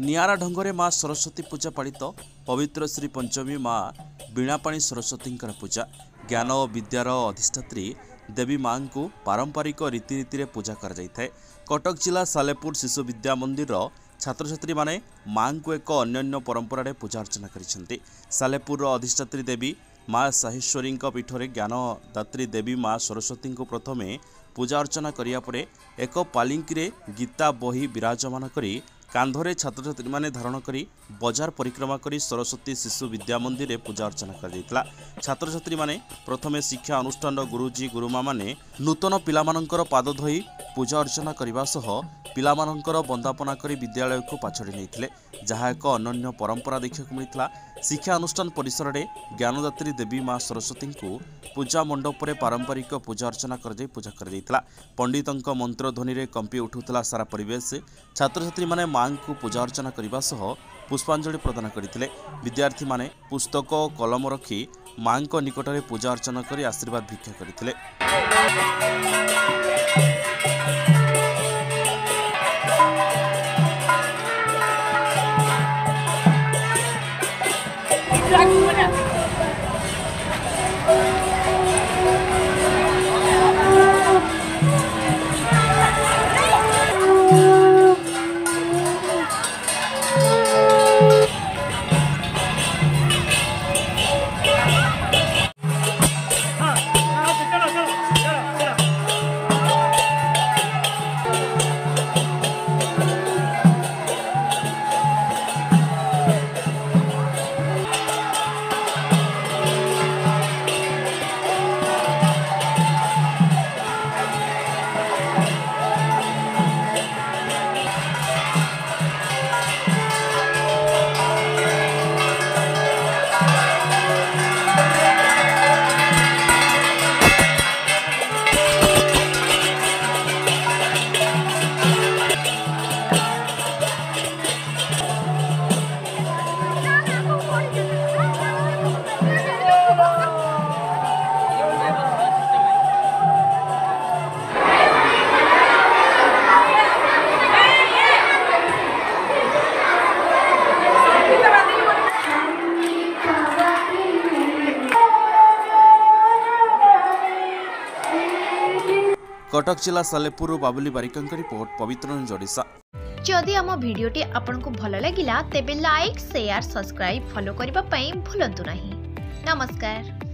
नियारा ढंगरे माँ सरस्वती पूजा पालित पवित्र श्री पंचमी माँ बीणापाणी सरस्वती पूजा ज्ञान और विद्यार अधिष्ठात्री देवी माँ को पारंपरिक रीतिनीति पूजा कर कटक जिला सालेपुर शिशु विद्या मंदिर छात्र छात्री माने माँ को एक अन्य परंपरा पूजा अर्चना कर सालेपुर अधिष्ठात्री देवी माँ साहेश्वरी पीठरे ज्ञानदात्री देवी माँ सरस्वती को प्रथमे पूजा अर्चना करिया परे एक पालिंकी गीता बही विराजमान करी कांधरे छात्र छात्री माने धारण करी बजार परिक्रमा करी सरस्वती शिशु विद्या मंदिर में पूजा अर्चना कर छात्र छात्री माने प्रथमे शिक्षा अनुष्ठान गुरुजी गुरुमा माने नूतन पिलामानंकर पाद धोई पूजा अर्चना करने सह पिलामानंकर वंदापना करी विद्यालय को पाछड़ी नहीं जहाँ एक अनन्य परंपरा देखा मिलता। शिक्षा अनुष्ठान परिसर में ज्ञानदात्री देवी माँ सरस्वती को पूजा मंडप में पारंपरिक पूजा अर्चना कर पूजा कर पंडितों मंत्रध्वनि में कंपी उठुला सारा परिवेश छात्र छात्री माने माँ को पूजा अर्चना करने सह पुष्पांजलि प्रदान करते विद्यार्थी माने पुस्तक और कलम रखी माँ निकट में पूजा अर्चना कर आशीर्वाद भिक्षा करते। कटक जिला सालेपुर बाबुली बारिका रिपोर्ट पवित्र ओडिशा। जदि आम भिडियोटी आपंक भल लगिला तेबे लाइक शेयर सब्सक्राइब फॉलो करने भूलंतु नहीं। नमस्कार।